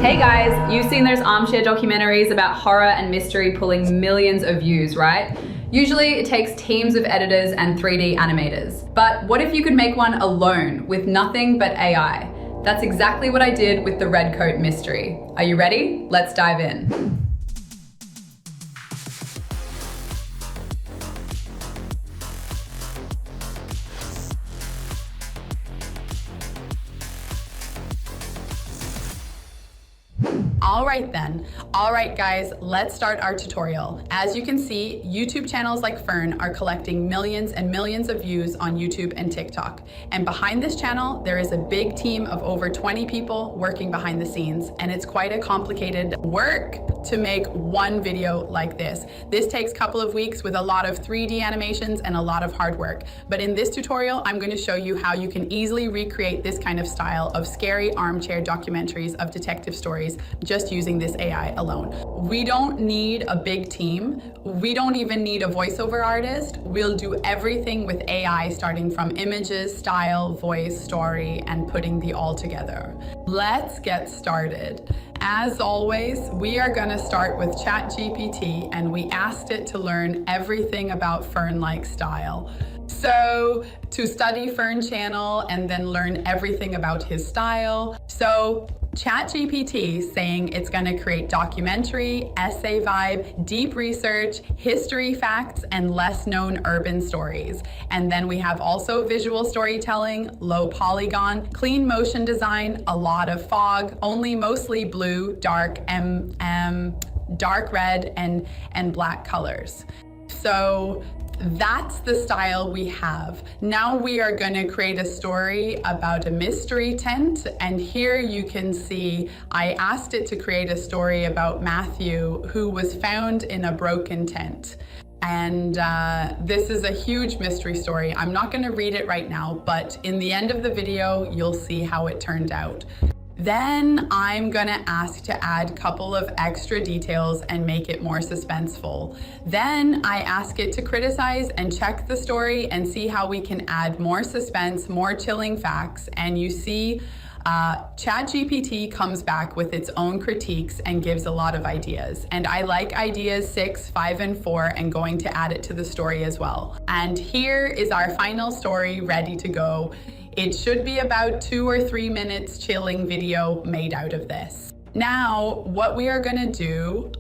Hey guys, you've seen those armchair documentaries about horror and mystery pulling millions of views, right? Usually it takes teams of editors and 3D animators. But what if you could make one alone with nothing but AI? That's exactly what I did with the Red Coat Mystery. Are you ready? Let's dive in. All right guys, let's start our tutorial. As you can see, YouTube channels like Fern are collecting millions and millions of views on YouTube and TikTok. And behind this channel, there is a big team of over 20 people working behind the scenes. And it's quite a complicated work to make one video like this. This takes a couple of weeks with a lot of 3D animations and a lot of hard work. But in this tutorial, I'm going to show you how you can easily recreate this kind of style of scary armchair documentaries of detective stories just using this AI alone. We don't need a big team. We don't even need a voiceover artist. We'll do everything with AI, starting from images, style, voice, story, and putting the all together. Let's get started. As always, we are going to start with ChatGPT, and we asked it to learn everything about Fern-like style. So to study Fern channel and then learn everything about his style. So ChatGPT saying it's going to create documentary, essay vibe, deep research, history facts, and less known urban stories. And then we have also visual storytelling, low polygon, clean motion design, a lot of fog, only mostly blue, dark, dark red, and black colors. So that's the style we have. Now we are going to create a story about a mystery tent, and here you can see I asked it to create a story about Matthew, who was found in a broken tent. And this is a huge mystery story. I'm not going to read it right now, but in the end of the video, you'll see how it turned out. Then I'm gonna ask to add a couple of extra details and make it more suspenseful. Then I ask it to criticize and check the story and see how we can add more suspense, more chilling facts. And you see ChatGPT comes back with its own critiques and gives a lot of ideas. And I like ideas 6, 5, and 4 and going to add it to the story as well. And here is our final story ready to go. It should be about 2 or 3 minutes chilling video made out of this. Now, what we are gonna do,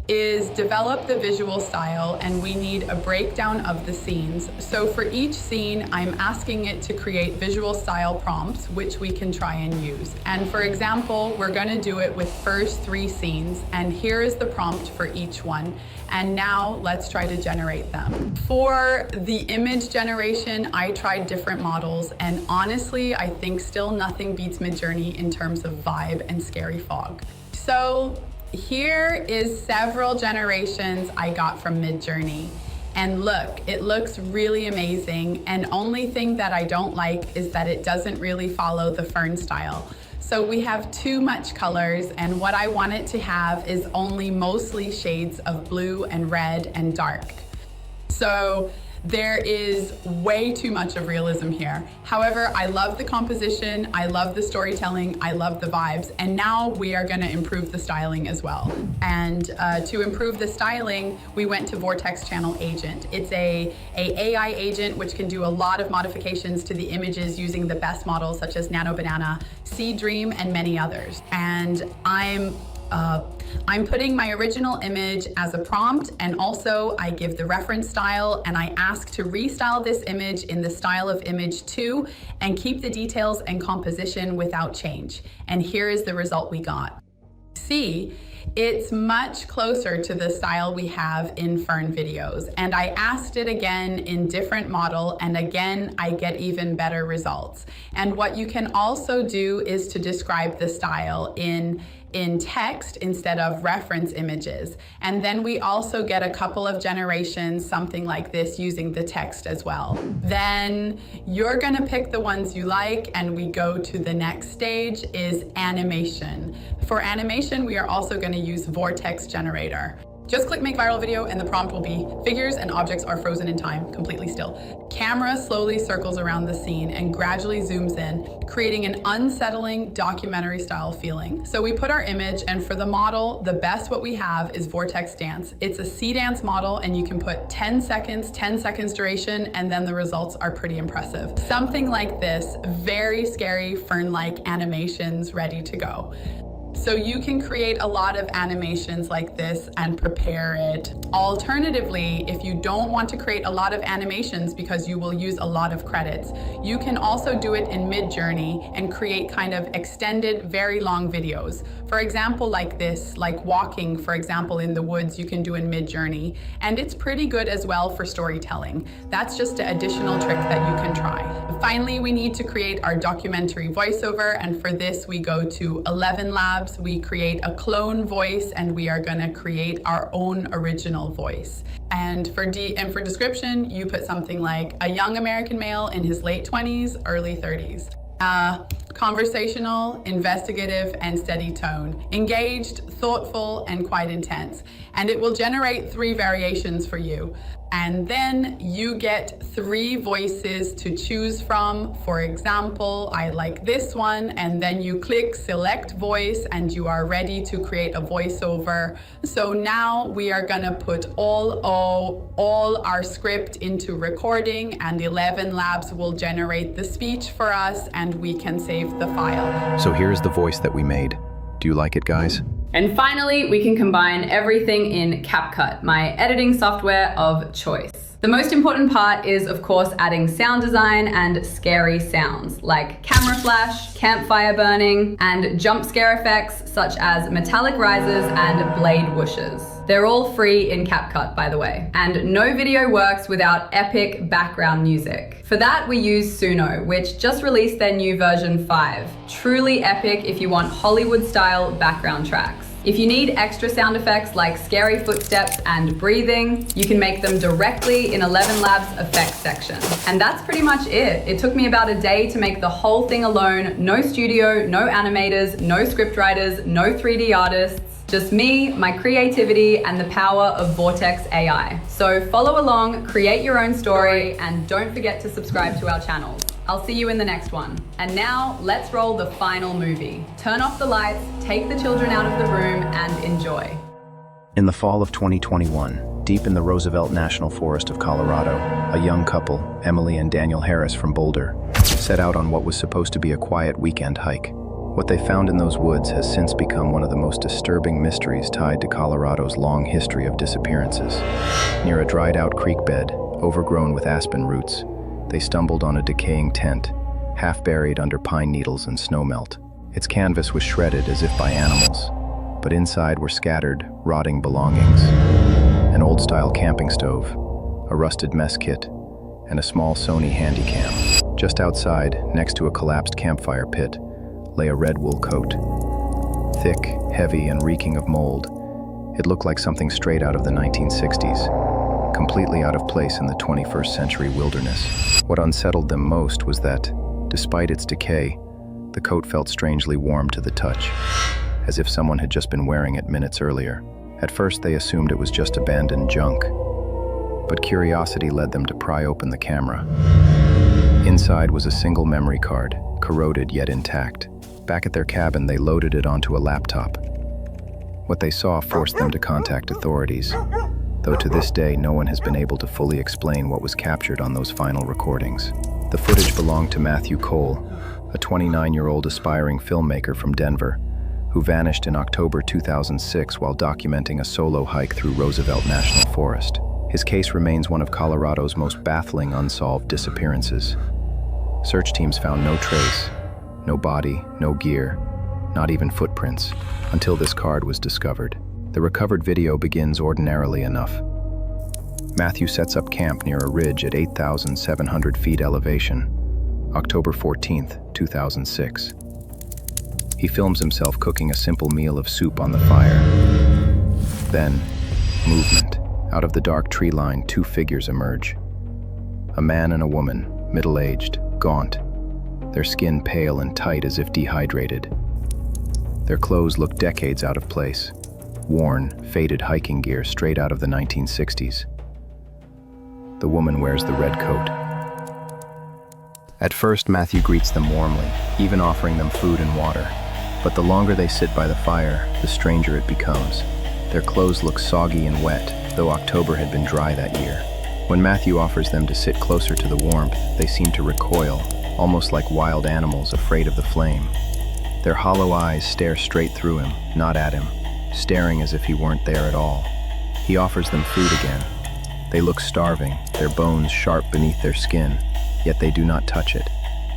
is develop the visual style, and we need a breakdown of the scenes. So for each scene, I'm asking it to create visual style prompts, which we can try and use. And for example, we're gonna do it with first 3 scenes, and here is the prompt for each one. And now let's try to generate them. For the image generation, I tried different models, and honestly, I think still nothing beats Midjourney in terms of vibe and scary fog. So here is several generations I got from Midjourney. And look, it looks really amazing. And only thing that I don't like is that it doesn't really follow the Fern style. So we have too much colors, and what I want it to have is only mostly shades of blue and red and dark. So there is way too much of realism here. However, I love the composition, I love the storytelling, I love the vibes, and now we are gonna improve the styling as well. And to improve the styling, we went to Vortex Channel Agent. It's a AI agent which can do a lot of modifications to the images using the best models such as Nano Banana, Seed Dream, and many others. And I'm putting my original image as a prompt, and also I give the reference style, and I ask to restyle this image in the style of image 2 and keep the details and composition without change. And here is the result we got. See, it's much closer to the style we have in Fern videos. And I asked it again in different model, and again, I get even better results. And what you can also do is to describe the style in text instead of reference images. And then we also get a couple of generations, something like this, using the text as well. Then you're gonna pick the ones you like, and we go to the next stage is animation. For animation, we are also gonna use Vortex Generator. Just click make viral video and the prompt will be figures and objects are frozen in time, completely still. Camera slowly circles around the scene and gradually zooms in, creating an unsettling documentary style feeling. So we put our image, and for the model, the best what we have is Vortex Dance. It's a sea dance model and you can put 10 seconds duration, and then the results are pretty impressive. Something like this, very scary fern-like animations ready to go. So you can create a lot of animations like this and prepare it. Alternatively, if you don't want to create a lot of animations because you will use a lot of credits, you can also do it in Mid-Journey and create kind of extended, very long videos. For example, like this, like walking, for example, in the woods, you can do in Mid-Journey. And it's pretty good as well for storytelling. That's just an additional trick that you can try. Finally, we need to create our documentary voiceover, and for this we go to 11 Labs. We create a clone voice and we are going to create our own original voice. And for description, you put something like a young American male in his late 20s, early 30s. Conversational, investigative, and steady tone. Engaged, thoughtful, and quite intense. And it will generate 3 variations for you. And then you get 3 voices to choose from. For example, I like this one, and then you click select voice and you are ready to create a voiceover. So now we are gonna put all our script into recording, and 11 Labs will generate the speech for us and we can save the file. So here's the voice that we made. Do you like it, guys? And finally, we can combine everything in CapCut, my editing software of choice. The most important part is, of course, adding sound design and scary sounds like camera flash, campfire burning, and jump scare effects such as metallic rises and blade whooshes. They're all free in CapCut, by the way. And no video works without epic background music. For that, we use Suno, which just released their new version 5. Truly epic if you want Hollywood-style background tracks. If you need extra sound effects like scary footsteps and breathing, you can make them directly in 11 Labs effects section. And that's pretty much it. It took me about a day to make the whole thing alone. No studio, no animators, no scriptwriters, no 3D artists. Just me, my creativity, and the power of Vortex AI. So follow along, create your own story, and don't forget to subscribe to our channels. I'll see you in the next one. And now, let's roll the final movie. Turn off the lights, take the children out of the room, and enjoy. In the fall of 2021, deep in the Roosevelt National Forest of Colorado, a young couple, Emily and Daniel Harris from Boulder, set out on what was supposed to be a quiet weekend hike. What they found in those woods has since become one of the most disturbing mysteries tied to Colorado's long history of disappearances. Near a dried-out creek bed, overgrown with aspen roots, they stumbled on a decaying tent, half buried under pine needles and snowmelt. Its canvas was shredded as if by animals, but inside were scattered, rotting belongings. An old-style camping stove, a rusted mess kit, and a small Sony Handycam. Just outside, next to a collapsed campfire pit, lay a red wool coat. Thick, heavy, and reeking of mold, it looked like something straight out of the 1960s, completely out of place in the 21st century wilderness. What unsettled them most was that, despite its decay, the coat felt strangely warm to the touch, as if someone had just been wearing it minutes earlier. At first, they assumed it was just abandoned junk, but curiosity led them to pry open the camera. Inside was a single memory card, corroded yet intact. Back at their cabin, they loaded it onto a laptop. What they saw forced them to contact authorities, though to this day no one has been able to fully explain what was captured on those final recordings. The footage belonged to Matthew Cole, a 29-year-old aspiring filmmaker from Denver, who vanished in October 2006 while documenting a solo hike through Roosevelt National Forest. His case remains one of Colorado's most baffling unsolved disappearances. Search teams found no trace, no body, no gear, not even footprints, until this card was discovered. The recovered video begins ordinarily enough. Matthew sets up camp near a ridge at 8,700 feet elevation, October 14th, 2006. He films himself cooking a simple meal of soup on the fire. Then, movement. Out of the dark tree line, 2 figures emerge. A man and a woman, middle-aged, gaunt, their skin pale and tight as if dehydrated. Their clothes look decades out of place. worn, faded hiking gear straight out of the 1960s. The woman wears the red coat. At first, Matthew greets them warmly, even offering them food and water. But the longer they sit by the fire, the stranger it becomes. Their clothes look soggy and wet, though October had been dry that year. When Matthew offers them to sit closer to the warmth, they seem to recoil, almost like wild animals afraid of the flame. Their hollow eyes stare straight through him, not at him, staring as if he weren't there at all. He offers them food again. They look starving, their bones sharp beneath their skin, yet they do not touch it.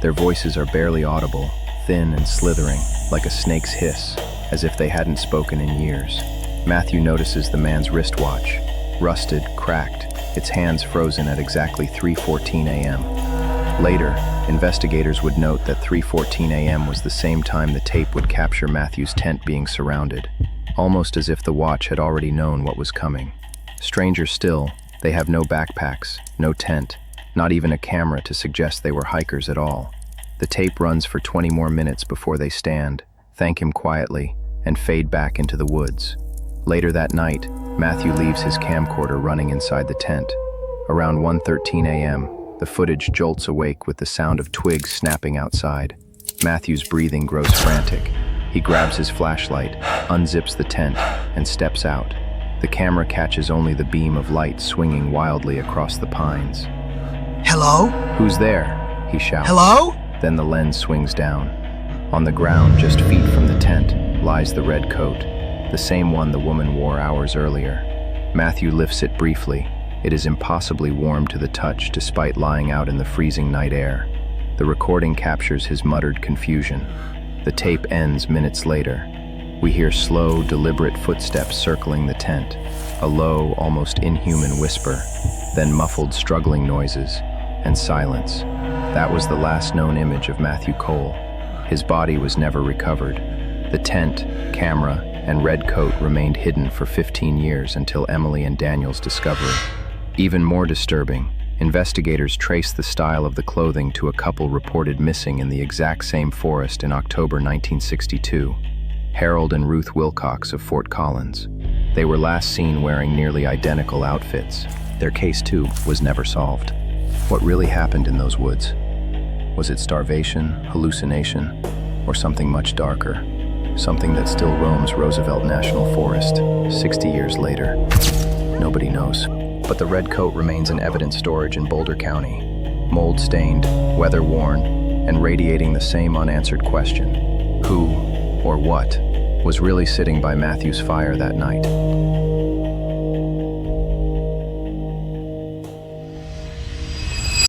Their voices are barely audible, thin and slithering, like a snake's hiss, as if they hadn't spoken in years. Matthew notices the man's wristwatch, rusted, cracked, its hands frozen at exactly 3:14 a.m. Later, investigators would note that 3:14 a.m. was the same time the tape would capture Matthew's tent being surrounded, almost as if the watch had already known what was coming. Stranger still, they have no backpacks, no tent, not even a camera to suggest they were hikers at all. The tape runs for 20 more minutes before they stand, thank him quietly, and fade back into the woods. Later that night, Matthew leaves his camcorder running inside the tent. Around 1:13 a.m., the footage jolts awake with the sound of twigs snapping outside. Matthew's breathing grows frantic. He grabs his flashlight, unzips the tent, and steps out. The camera catches only the beam of light swinging wildly across the pines. Hello? "Who's there?" he shouts. Hello? Then the lens swings down. On the ground, just feet from the tent, lies the red coat, the same one the woman wore hours earlier. Matthew lifts it briefly. It is impossibly warm to the touch despite lying out in the freezing night air. The recording captures his muttered confusion. The tape ends minutes later. We hear slow, deliberate footsteps circling the tent, a low, almost inhuman whisper, then muffled, struggling noises, and silence. That was the last known image of Matthew Cole. His body was never recovered. The tent, camera, and red coat remained hidden for 15 years until Emily and Daniel's discovery. Even more disturbing, investigators traced the style of the clothing to a couple reported missing in the exact same forest in October 1962, Harold and Ruth Wilcox of Fort Collins. They were last seen wearing nearly identical outfits. Their case, too, was never solved. What really happened in those woods? Was it starvation, hallucination, or something much darker? Something that still roams Roosevelt National Forest 60 years later. Nobody knows. But the red coat remains in evidence storage in Boulder County, mold-stained, weather-worn, and radiating the same unanswered question: who, or what, was really sitting by Matthew's fire that night?